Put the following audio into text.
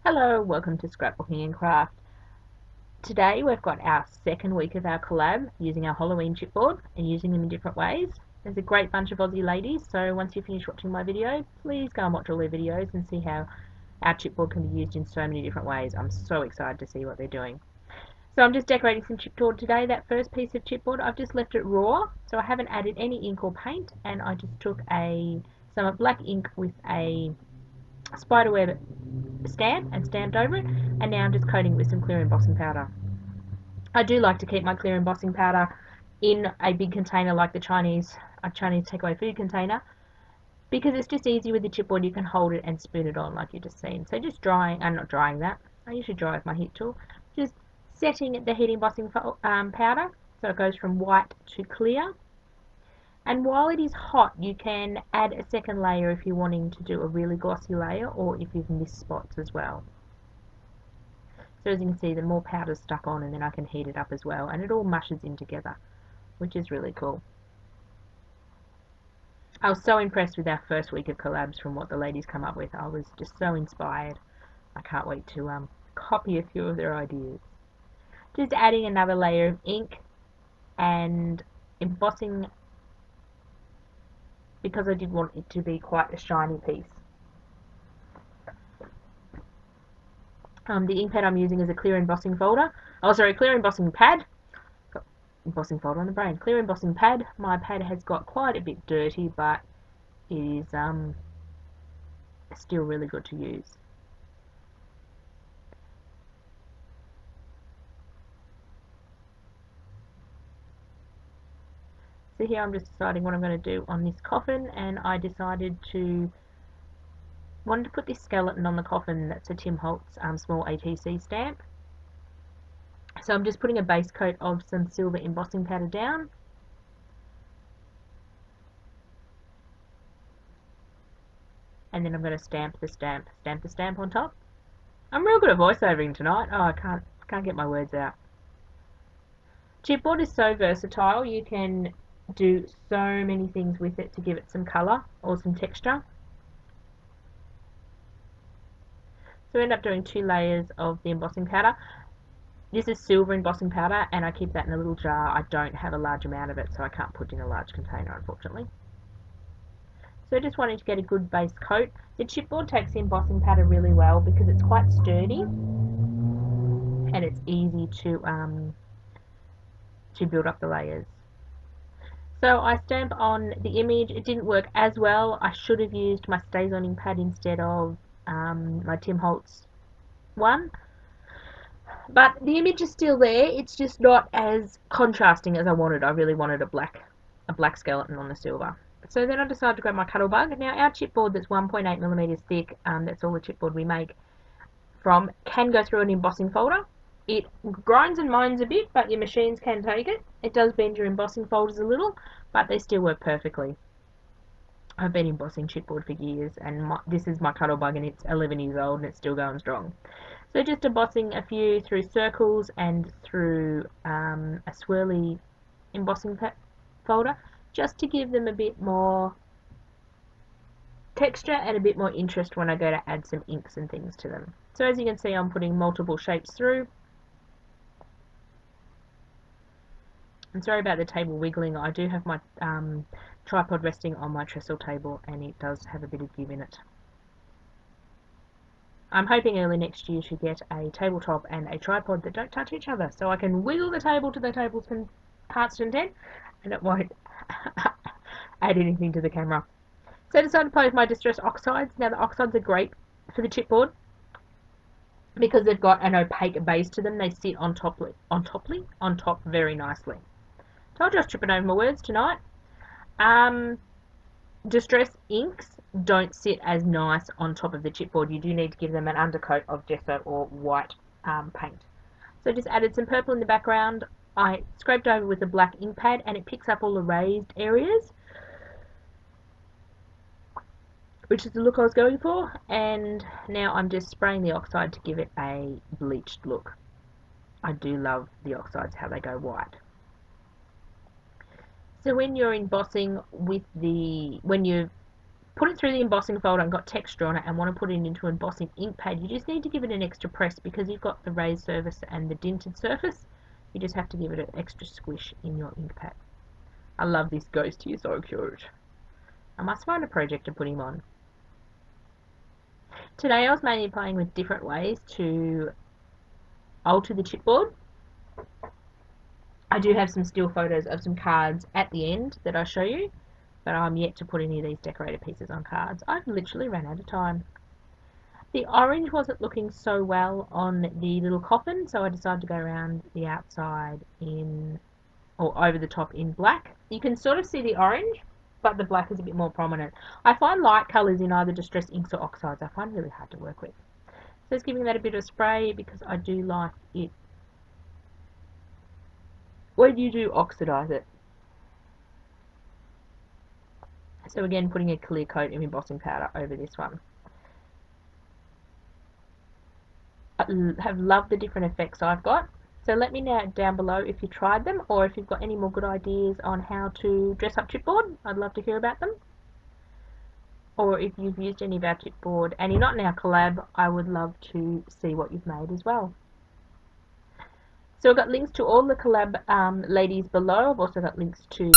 Hello, welcome to Scrapbooking and Craft. Today we've got our second week of our collab using our Halloween chipboard and using them in different ways. There's a great bunch of Aussie ladies, so once you finish watching my video, please go and watch all their videos and see how our chipboard can be used in so many different ways. I'm so excited to see what they're doing. So I'm just decorating some chipboard today. That first piece of chipboard, I've just left it raw, so I haven't added any ink or paint, and I just took some black ink with a spiderweb stamp and stamped over it, and now I'm just coating it with some clear embossing powder. I do like to keep my clear embossing powder in a big container like the Chinese takeaway food container, because it's just easy with the chipboard. You can hold it and spoon it on like you just seen. So just drying, I'm not drying that, I usually dry with my heat tool, just setting the heat embossing powder so it goes from white to clear. And while it is hot, you can add a second layer if you're wanting to do a really glossy layer, or if you've missed spots as well. So as you can see, the more powder's stuck on, and then I can heat it up as well, and it all mushes in together, which is really cool. I was so impressed with our first week of collabs from what the ladies come up with. I was just so inspired. I can't wait to copy a few of their ideas. Just adding another layer of ink and embossing, because I did want it to be quite a shiny piece. The ink pad I'm using is a clear embossing folder. Oh, sorry, clear embossing pad. Got embossing folder on the brain. Clear embossing pad. My pad has got quite a bit dirty, but it is still really good to use. So here I'm just deciding what I'm going to do on this coffin, and I decided wanted to put this skeleton on the coffin. That's a Tim Holtz small ATC stamp. So I'm just putting a base coat of some silver embossing powder down. And then I'm going to stamp the stamp on top. I'm real good at voiceovering tonight. Oh, I can't get my words out. Chipboard is so versatile. You can do so many things with it to give it some colour or some texture. So I end up doing 2 layers of the embossing powder. This is silver embossing powder, and I keep that in a little jar. I don't have a large amount of it, so I can't put in a large container, unfortunately. So just wanting to get a good base coat. The chipboard takes the embossing powder really well because it's quite sturdy and it's easy to build up the layers. So I stamp on the image. It didn't work as well. I should have used my StazOn ink pad instead of my Tim Holtz one. But the image is still there. It's just not as contrasting as I wanted. I really wanted a black skeleton on the silver. So then I decided to grab my Cuttlebug. Now our chipboard that's 1.8mm thick, that's all the chipboard we make from, can go through an embossing folder. It grinds and moans a bit, but your machines can take it. It does bend your embossing folders a little, but they still work perfectly. I've been embossing chipboard for years, and this is my Cuttlebug, and it's 11 years old and it's still going strong. So just embossing a few through circles and through a swirly embossing folder, just to give them a bit more texture and a bit more interest when I go to add some inks and things to them. So as you can see, I'm putting multiple shapes through. I'm sorry about the table wiggling. I do have my tripod resting on my trestle table, and it does have a bit of give in it. I'm hoping early next year to get a tabletop and a tripod that don't touch each other, so I can wiggle the table to the table's heart's content, and it won't add anything to the camera. So I decided to play with my distress oxides. Now the oxides are great for the chipboard because they've got an opaque base to them. They sit on top very nicely. Told you I was tripping over my words tonight. Distress inks don't sit as nice on top of the chipboard. You do need to give them an undercoat of gesso or white paint. So just added some purple in the background. I scraped over with a black ink pad, and it picks up all the raised areas, which is the look I was going for. And now I'm just spraying the oxide to give it a bleached look. I do love the oxides, how they go white. So when you're embossing with when you've put it through the embossing folder and got texture on it and want to put it into an embossing ink pad, you just need to give it an extra press because you've got the raised surface and the dinted surface. You just have to give it an extra squish in your ink pad. I love this ghost, he's so cute. I must find a project to put him on. Today I was mainly playing with different ways to alter the chipboard. I do have some still photos of some cards at the end that I'll show you, but I'm yet to put any of these decorated pieces on cards. I've literally ran out of time. The orange wasn't looking so well on the little coffin, so I decided to go around the outside in, or over the top in black. You can sort of see the orange, but the black is a bit more prominent. I find light colours in either distress inks or oxides, I find really hard to work with. So it's giving that a bit of spray because I do like it when you do oxidize it. So again, putting a clear coat of embossing powder over this one. I have loved the different effects I've got. So let me know down below if you tried them or if you've got any more good ideas on how to dress up chipboard. I'd love to hear about them. Or if you've used any of our chipboard and you're not in our collab, I would love to see what you've made as well. So I've got links to all the collab ladies below. I've also got links to